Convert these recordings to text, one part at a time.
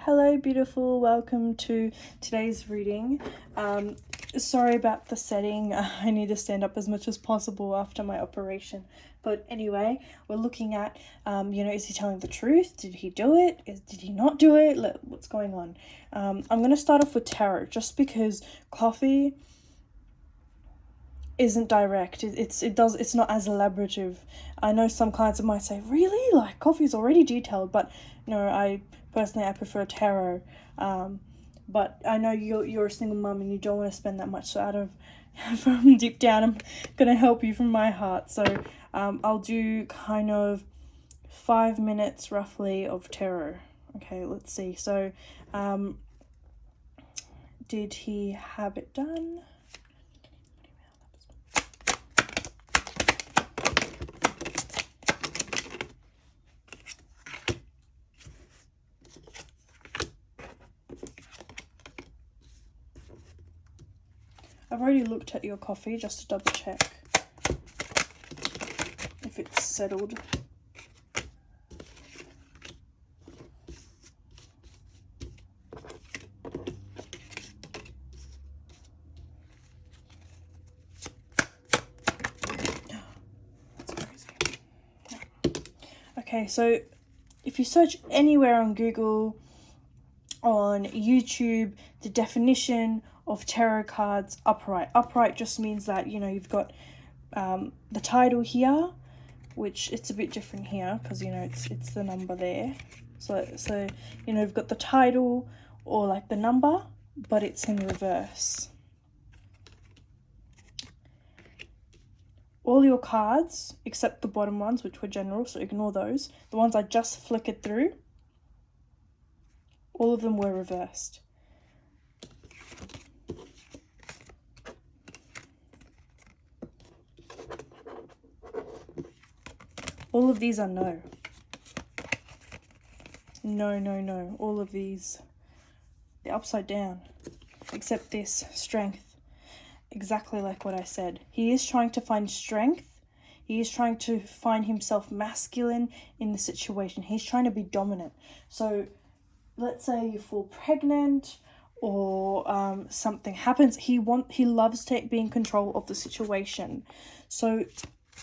Hello beautiful, welcome to today's reading. Sorry about the setting. I need to stand up as much as possible after my operation. But anyway, we're looking at, is he telling the truth? Did he do it? Did he not do it? What's going on? I'm going to start off with tarot just because coffee isn't direct. It's not as elaborative. I know some clients might say, really? Like coffee's already detailed, but no, I prefer tarot. But I know you're a single mum and you don't want to spend that much, so from deep down I'm gonna help you from my heart. So I'll do kind of 5 minutes roughly of tarot. Okay, let's see. So did he have it done? I've already looked at your coffee just to double check if it's settled. That's crazy. Okay, so if you search anywhere on Google, on YouTube, the definition of tarot cards, upright. Upright just means that, you've got the title here, which it's a bit different here because, it's the number there. So you've got the title or like the number, but it's in reverse. All your cards, except the bottom ones, which were general, so ignore those. The ones I just flickered through, all of them were reversed. All of these are no. No. All of these, they're upside down. Except this, strength. Exactly like what I said. He is trying to find strength. He is trying to find himself masculine in the situation. He's trying to be dominant. So let's say you fall pregnant or something happens. He loves being in control of the situation. So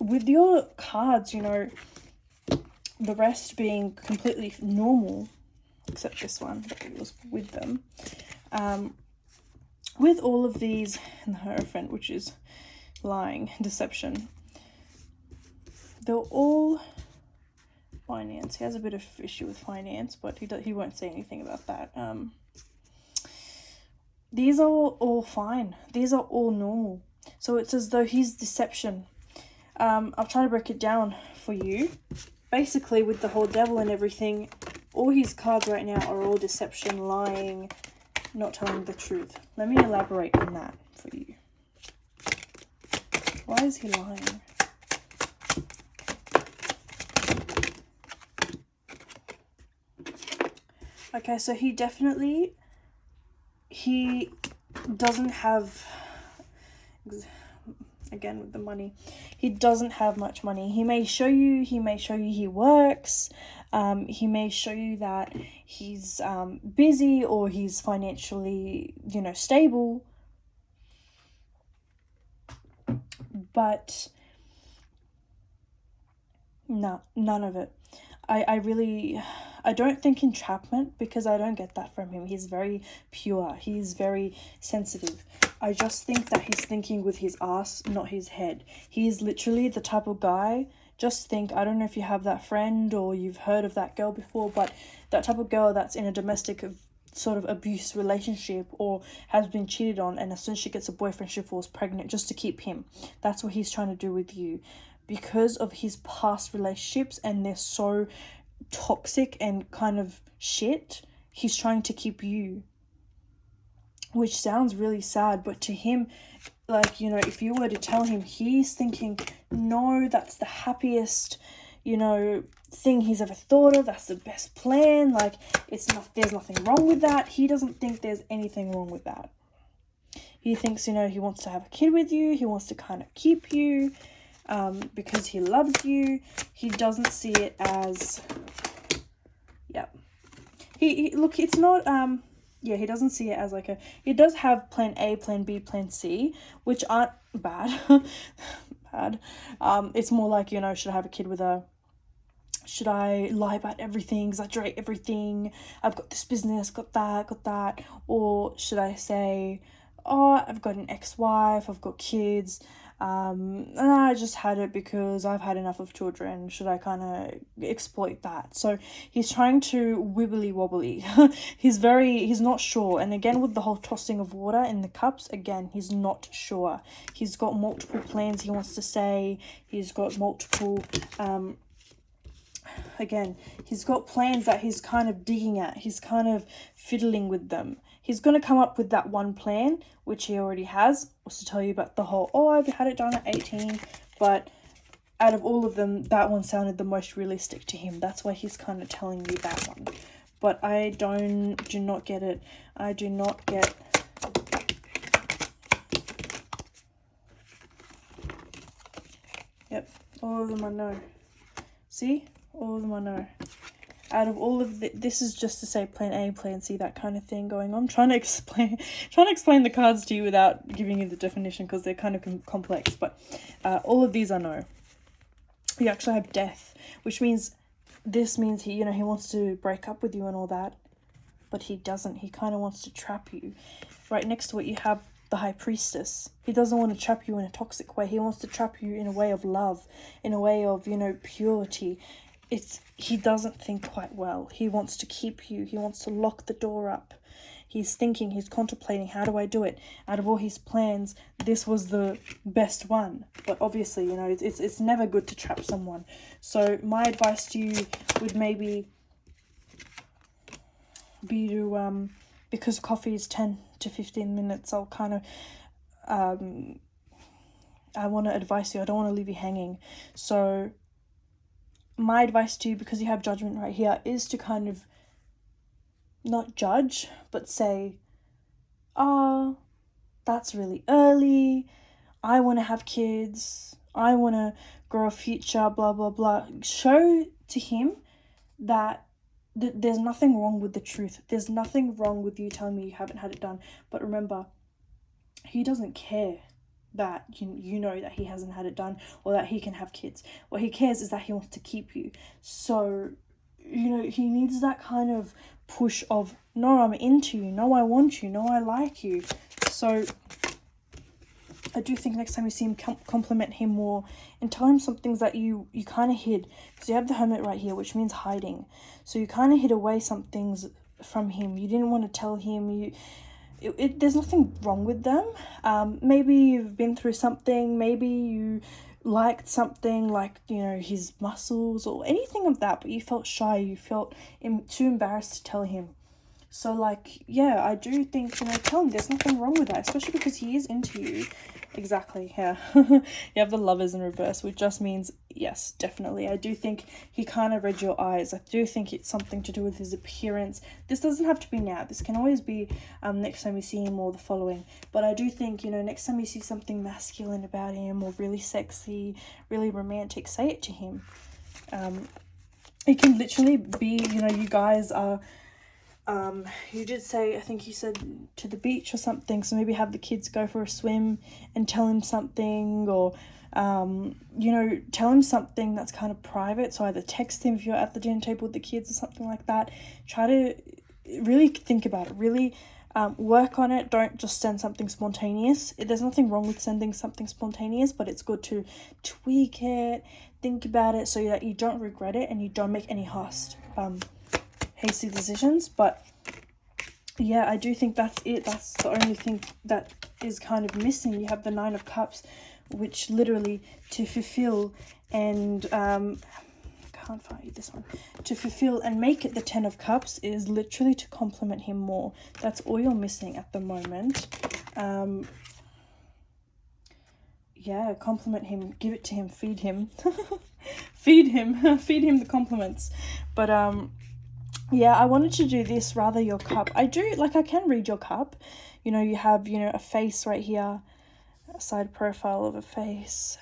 with your cards, the rest being completely normal, except this one that was with them. With all of these and the Hierophant, which is lying, deception, they're all finance. He has a bit of issue with finance, but he won't say anything about that. These are all fine. These are all normal. So it's as though he's deception. I'll try to break it down for you. Basically, with the whole devil and everything, all his cards right now are all deception, lying, not telling the truth. Let me elaborate on that for you. Why is he lying? Okay, so he doesn't have, again with the money, he doesn't have much money. He may show you he works, he may show you that he's busy or he's financially, stable, but no, none of it. I don't think entrapment, because I don't get that from him. He's very pure. He's very sensitive. I just think that he's thinking with his ass, not his head. He is literally the type of guy, just think, I don't know if you have that friend or you've heard of that girl before, but that type of girl that's in a domestic sort of abuse relationship or has been cheated on, and as soon as she gets a boyfriend, she falls pregnant just to keep him. That's what he's trying to do with you. Because of his past relationships, and they're so toxic and kind of shit, he's trying to keep you. Which sounds really sad, but to him, like, if you were to tell him, he's thinking, no, that's the happiest, thing he's ever thought of. That's the best plan. Like, there's nothing wrong with that. He doesn't think there's anything wrong with that. He thinks, he wants to have a kid with you. He wants to kind of keep you. Because he loves you. He doesn't see it as, he look, it's not yeah, he doesn't see it as like a, he does have plan A, plan B, plan C, which aren't bad. Bad. It's more like, you know, should I have a kid with a, should I lie about everything, exaggerate everything? I've got this business, got that. Or should I say, oh, I've got an ex-wife, I've got kids, and I just had it because I've had enough of children. Should I kind of exploit that? So he's trying to wibbly wobbly. He's not sure. And again, with the whole tossing of water in the cups, again, he's not sure. He's got multiple plans he wants to say. He's got multiple, again, he's got plans that he's kind of digging at. He's kind of fiddling with them. He's going to come up with that one plan, which he already has, was to tell you about the whole, oh, I've had it done at 18. But out of all of them, that one sounded the most realistic to him. That's why he's kind of telling you that one. But I do not get it. I do not get... Yep, all of them I know. See? All of them I know. Out of all of this is just to say plan A, plan C, that kind of thing going on. Trying to explain the cards to you without giving you the definition, because they're kind of complex. But all of these I know. You actually have death, which means, this means he, you know, he wants to break up with you and all that, but he doesn't. He kind of wants to trap you. Right next to it, you have the High Priestess. He doesn't want to trap you in a toxic way. He wants to trap you in a way of love, in a way of, you know, purity. He doesn't think quite well. He wants to keep you. He wants to lock the door up. He's thinking, he's contemplating, how do I do it? Out of all his plans, this was the best one. But obviously, you know, it's never good to trap someone. So my advice to you would maybe be to, because coffee is 10 to 15 minutes, I'll kind of, I want to advise you. I don't want to leave you hanging. So my advice to you, because you have judgment right here, is to kind of not judge, but say, oh, that's really early. I want to have kids. I want to grow a future, blah, blah, blah. Show to him that there's nothing wrong with the truth. There's nothing wrong with you telling me you haven't had it done. But remember, he doesn't care that you know that he hasn't had it done or that he can have kids. What he cares is that he wants to keep you. So, you know, he needs that kind of push of, no, I'm into you, no, I want you, no, I like you. So I do think next time you see him, compliment him more and tell him some things that you kind of hid, because you have the Hermit right here, which means hiding. So you kind of hid away some things from him. You didn't want to tell him. There's nothing wrong with them. Maybe you've been through something. Maybe you liked something, like, you know, his muscles or anything of that, but you felt shy. You felt too embarrassed to tell him. So, like, yeah, I do think, you know, tell him there's nothing wrong with that, especially because he is into you. Exactly, yeah. You have the Lovers in reverse, which just means, yes, definitely. I do think he kind of read your eyes. I do think it's something to do with his appearance. This doesn't have to be now. This can always be next time you see him or the following. But I do think, you know, next time you see something masculine about him or really sexy, really romantic, say it to him. It can literally be, you know, you guys are... you did say, I think you said to the beach or something, so maybe have the kids go for a swim and tell him something, or you know, tell him something that's kind of private. So either text him if you're at the dinner table with the kids or something like that. Try to really think about it, really work on it. Don't just send something spontaneous. There's nothing wrong with sending something spontaneous, but it's good to tweak it, think about it, so that you don't regret it and you don't make any hasty decisions. But yeah, I do think that's it. That's the only thing that is kind of missing. You have the Nine of Cups, which literally to fulfill and can't find this one, to fulfill and make it the Ten of Cups is literally to compliment him more. That's all you're missing at the moment. Yeah, compliment him, give it to him, feed him. feed him the compliments. But yeah, I wanted to do this, rather your cup. I can read your cup. You know, you have, you know, a face right here, a side profile of a face.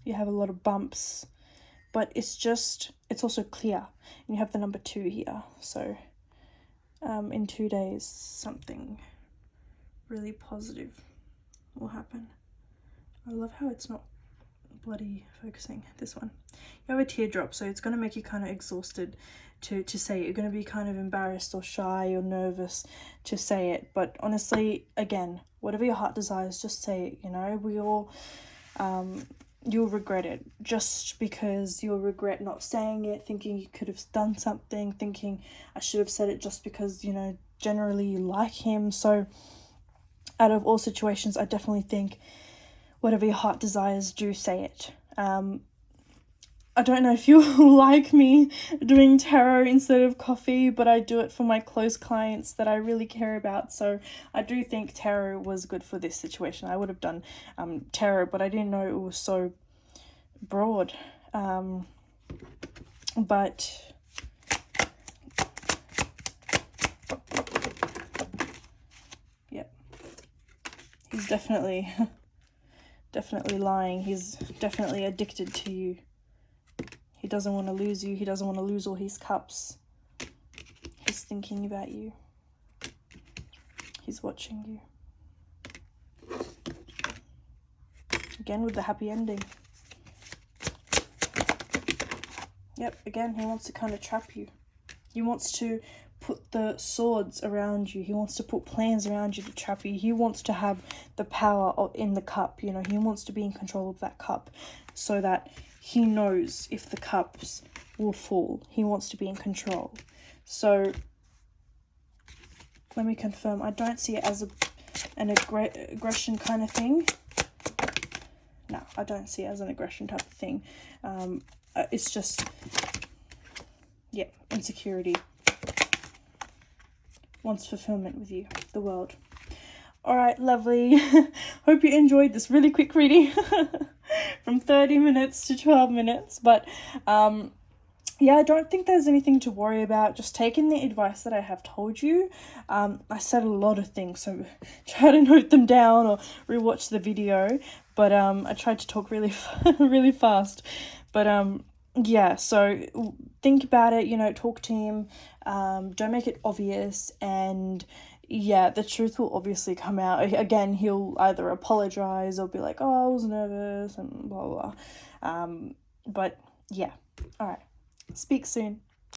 You have a lot of bumps but it's also clear. And you have the number 2 here. So in 2 days, something really positive will happen. I love how it's not bloody focusing, this one. You have a teardrop, so it's going to make you kind of exhausted to say it. You're going to be kind of embarrassed or shy or nervous to say it. But honestly, again, whatever your heart desires, just say it, you know. We all, you'll regret it, just because you'll regret not saying it, thinking you could have done something, thinking I should have said it, just because, you know, generally you like him. So out of all situations, I definitely think whatever your heart desires, do say it. I don't know if you like me doing tarot instead of coffee, but I do it for my close clients that I really care about. So I do think tarot was good for this situation. I would have done tarot, but I didn't know it was so broad. But yeah, he's definitely lying. He's definitely addicted to you. He doesn't want to lose you. He doesn't want to lose all his cups. He's thinking about you. He's watching you. Again with the happy ending. Yep, again, he wants to kind of trap you. He wants to put the swords around you. He wants to put plans around you to trap you. He wants to have the power in the cup. You know, he wants to be in control of that cup so that he knows if the cups will fall. He wants to be in control. So let me confirm. I don't see it as an aggression kind of thing. No, I don't see it as an aggression type of thing. It's just, yeah, insecurity. Wants fulfillment with you, the world. All right, lovely. Hope you enjoyed this really quick reading from 30 minutes to 12 minutes. But yeah, I don't think there's anything to worry about. Just taking the advice that I have told you. I said a lot of things, so try to note them down or rewatch the video. But I tried to talk really really fast. But yeah, so think about it, you know, talk to him. Don't make it obvious, and yeah, the truth will obviously come out. Again, he'll either apologize or be like, oh, I was nervous and blah blah blah. But yeah, all right, speak soon.